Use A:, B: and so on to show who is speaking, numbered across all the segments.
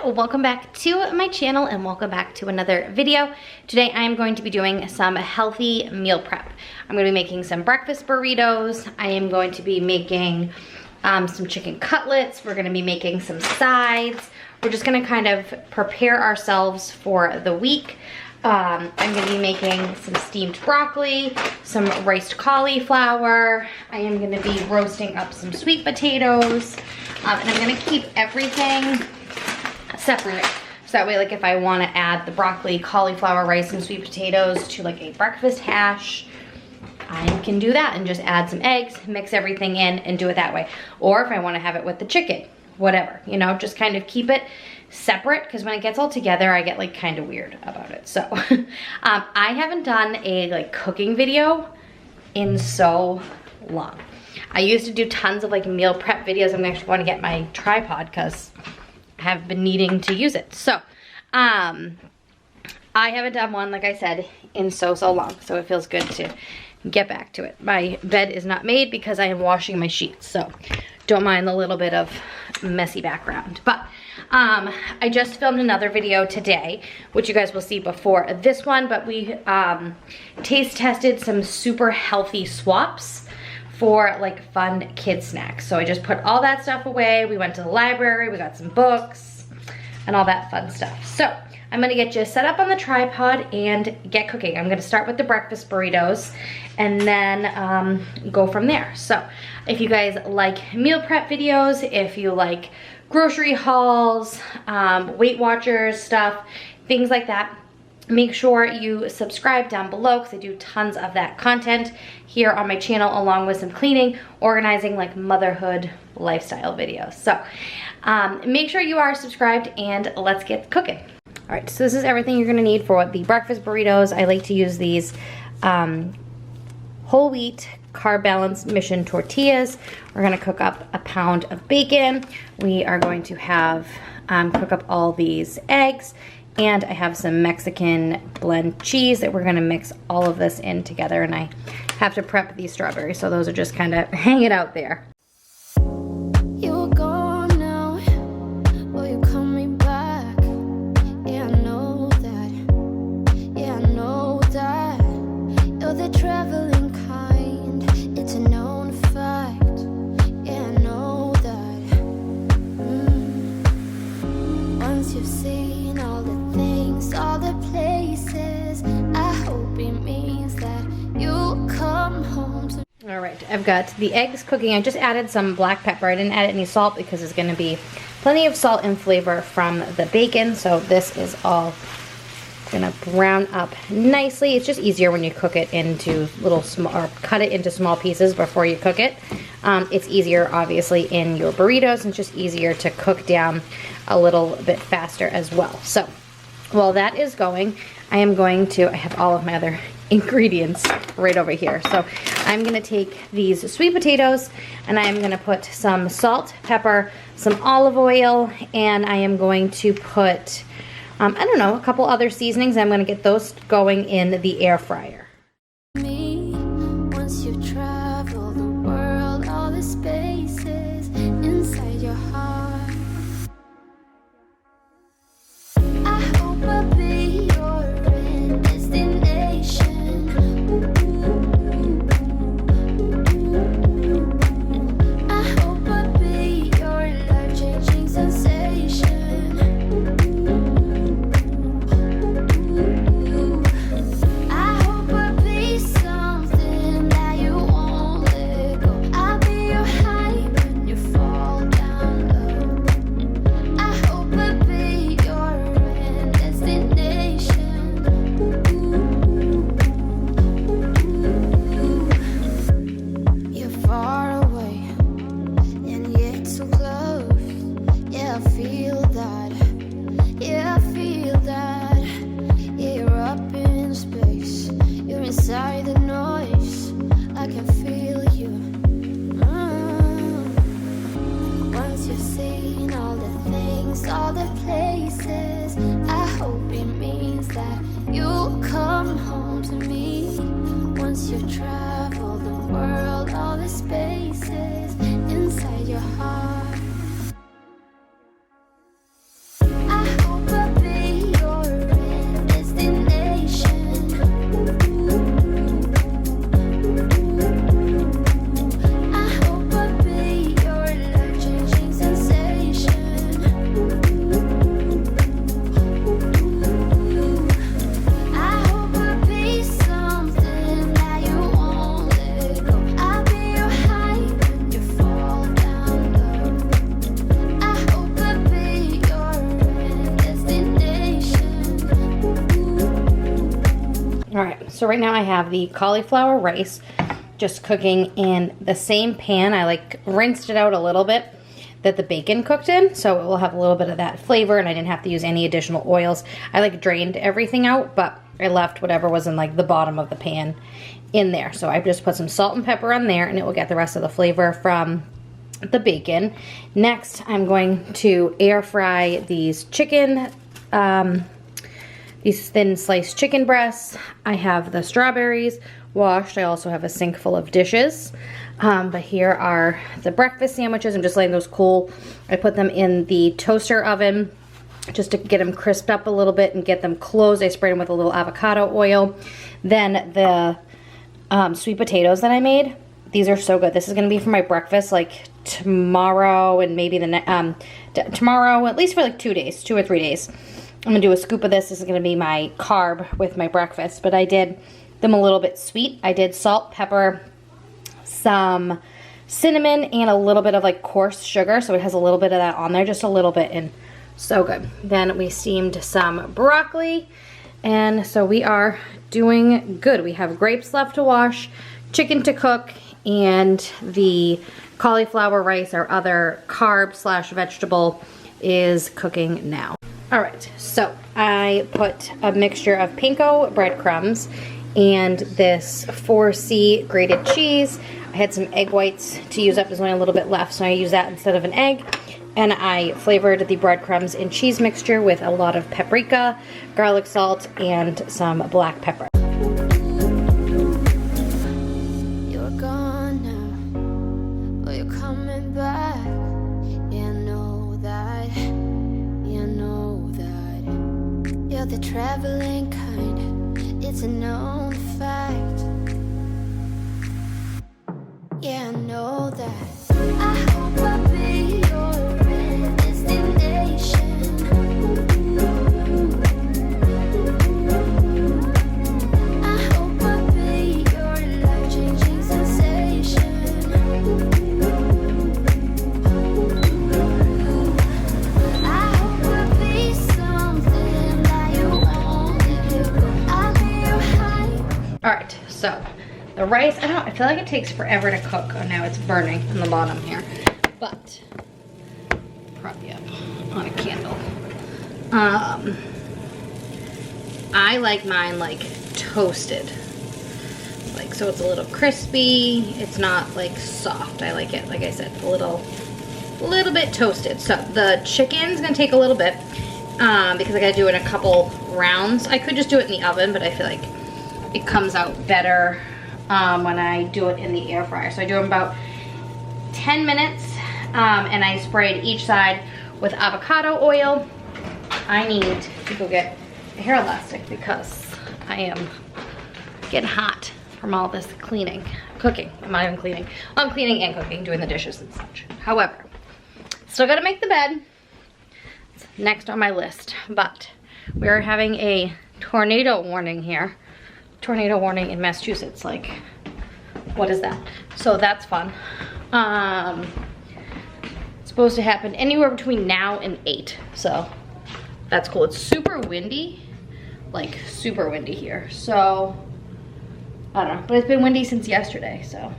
A: welcome back to my channel and welcome back to another video. Today I am going to be doing some healthy meal prep. I'm going to be making some breakfast burritos. I am going to be making some chicken cutlets. We're going to be making some sides. We're just going to kind of prepare ourselves for the week. I'm going to be making some steamed broccoli, some riced cauliflower. I am going to be roasting up some sweet potatoes. And I'm going to keep everything separate. So that way, like if I want to add the broccoli, cauliflower rice, and sweet potatoes to like a breakfast hash, I can do that and just add some eggs, mix everything in and do it that way. Or if I want to have it with the chicken, whatever, you know, just kind of keep it separate, because when it gets all together I get like kind of weird about it. So I haven't done a like cooking video in so long. I used to do tons of like meal prep videos. I'm actually going to get my tripod because I have been needing to use it. So I haven't done one, like I said, in so long, so it feels good to get back to it. My bed is not made because I am washing my sheets, so don't mind the little bit of messy background. But I just filmed another video today, which you guys will see before this one, but we taste tested some super healthy swaps for like fun kid snacks. So I just put all that stuff away. We went to the library, we got some books and all that fun stuff. So I'm gonna get you set up on the tripod and get cooking. I'm gonna start with the breakfast burritos and then go from there. So if you guys like meal prep videos, if you like grocery hauls, Weight Watchers stuff, things like that, make sure you subscribe down below because I do tons of that content here on my channel, along with some cleaning, organizing, like motherhood lifestyle videos. So make sure you are subscribed and let's get cooking. All right, so this is everything you're gonna need for the breakfast burritos. I like to use these whole wheat carb balance mission tortillas. We're gonna cook up a pound of bacon. We are going to have cook up all these eggs, and I have some Mexican blend cheese that we're gonna mix all of this in together, and I have to prep these strawberries, so those are just kind of hanging out there.
B: You're gone now, will you call me back? Yeah, I know that, yeah, I know that. You're the traveling kind, it's a known fact. Yeah, I know that. Once you've seen all the things, all the places, I hope it means that you'll come home to.
A: All right, I've got the eggs cooking. I just added some black pepper. I didn't add any salt because there's gonna be plenty of salt and flavor from the bacon. So this is all gonna brown up nicely. It's just easier when you cook it into little small, or cut it into small pieces before you cook it. It's easier obviously in your burritos, and it's just easier to cook down a little bit faster as well. So while that is going, I have all of my other ingredients right over here. So I'm gonna take these sweet potatoes and I am gonna put some salt, pepper, some olive oil, and I am going to put, I don't know, a couple other seasonings. I'm gonna get those going in the air fryer.
B: Me, once you travel the world, all the spaces inside your heart. I hope I'll be your end destination. I hope I'll be your life-changing sensation. I hope I'll be something that you won't let go. I'll be your high when you fall down low. I hope I'll be your end destination. You're far away and yet so close. Yeah, I feel that. Yeah, I feel that. Yeah, you're up in space. You're inside the noise. I can feel you. Once you've seen all the things, all the places, I hope it means that you'll come home to me. Once you've traveled the world, all the spaces inside your heart. I
A: So right now I have the cauliflower rice just cooking in the same pan. I like rinsed it out a little bit that the bacon cooked in, so it will have a little bit of that flavor, and I didn't have to use any additional oils. I like drained everything out, but I left whatever was in like the bottom of the pan in there. So I just put some salt and pepper on there, and it will get the rest of the flavor from the bacon. Next, I'm going to air fry these chicken, these thin sliced chicken breasts. I have the strawberries washed. I also have a sink full of dishes. But here are the breakfast sandwiches. I'm just letting those cool. I put them in the toaster oven just to get them crisped up a little bit and get them closed. I sprayed them with a little avocado oil. Then the sweet potatoes that I made, these are so good. This is going to be for my breakfast like tomorrow and maybe the tomorrow, at least for like 2 days, 2 or 3 days. I'm going to do a scoop of this. This is going to be my carb with my breakfast, but I did them a little bit sweet. I did salt, pepper, some cinnamon, and a little bit of like coarse sugar, so it has a little bit of that on there, just a little bit, and so good. Then we steamed some broccoli, and so we are doing good. We have grapes left to wash, chicken to cook, and the cauliflower rice, our other carb slash vegetable, is cooking now. All right, so I put a mixture of panko breadcrumbs and this 4C grated cheese. I had some egg whites to use up. There's only a little bit left, so I use that instead of an egg. And I flavored the breadcrumbs and cheese mixture with a lot of paprika, garlic salt, and some black pepper.
B: You're gone now, but you're coming back. Yeah, I know that. Yeah, I know that. You're the traveling kind. It's a known fact. Yeah, I know that. I hope I'll be your destination. I hope I'll be your life-changing sensation. I hope I'll be something that you want. I'll be your high.
A: All right, so the rice, I feel like it takes forever to cook. Oh, now it's burning on the bottom here. But, prop you up on a candle. I like mine like toasted. Like, so it's a little crispy. It's not like soft. I like it, like I said, a little bit toasted. So the chicken's gonna take a little bit because I gotta do it in a couple rounds. I could just do it in the oven, but I feel like it comes out better when I do it in the air fryer. So I do them about 10 minutes and I sprayed each side with avocado oil. I need to go get a hair elastic because I am getting hot from all this cleaning, cooking. I'm not even cleaning. I'm cleaning and cooking, doing the dishes and such. However, still gotta make the bed. It's next on my list, but we're having a tornado warning here. Tornado warning in Massachusetts, like, what is that? So that's fun. It's supposed to happen anywhere between now and 8, so that's cool. It's super windy, like super windy here, so I don't know, but it's been windy since yesterday, so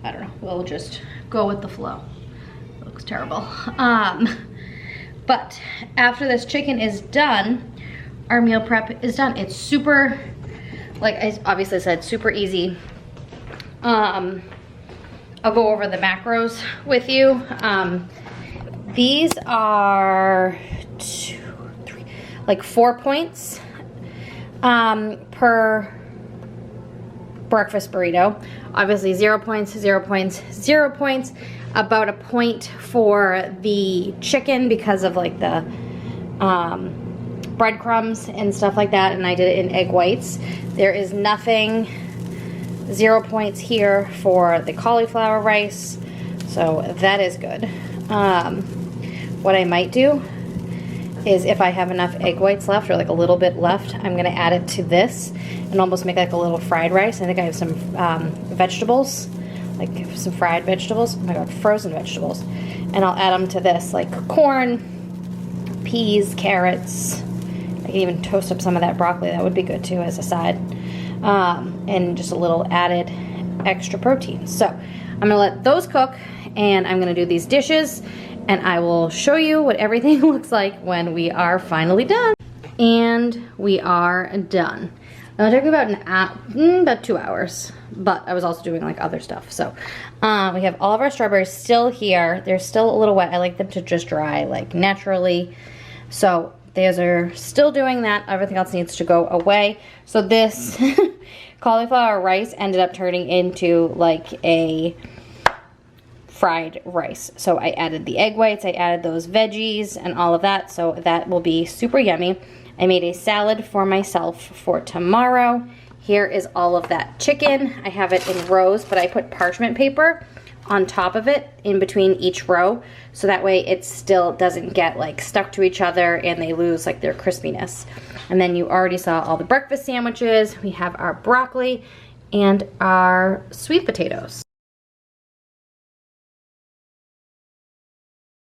A: I don't know, we'll just go with the flow. It looks terrible. But after this chicken is done, our meal prep is done. It's super, like I obviously said, super easy. I'll go over the macros with you. These are 2, 3, like 4 points per breakfast burrito. Obviously 0 points, 0 points, 0 points. About a point for the chicken because of like the breadcrumbs and stuff like that, and I did it in egg whites. There is nothing, 0 points here for the cauliflower rice, so that is good. What I might do is if I have enough egg whites left or like a little bit left, I'm gonna add it to this and almost make like a little fried rice. I think I have some vegetables, like some fried vegetables, oh my god, frozen vegetables, and I'll add them to this, like corn, peas, carrots. I can even toast up some of that broccoli. That would be good too as a side. And just a little added extra protein. So I'm gonna let those cook, and I'm gonna do these dishes, and I will show you what everything looks like when we are finally done. And we are done. It took me about 2 hours, but I was also doing like other stuff. So we have all of our strawberries still here. They're still a little wet. I like them to just dry like naturally. So those are still doing that. Everything else needs to go away. So this cauliflower rice ended up turning into like a fried rice. So I added the egg whites, I added those veggies and all of that. So that will be super yummy. I made a salad for myself for tomorrow. Here is all of that chicken. I have it in rows, but I put parchment paper on top of it in between each row, so that way it still doesn't get like stuck to each other and they lose like their crispiness. And then you already saw all the breakfast sandwiches. We have our broccoli and our sweet potatoes.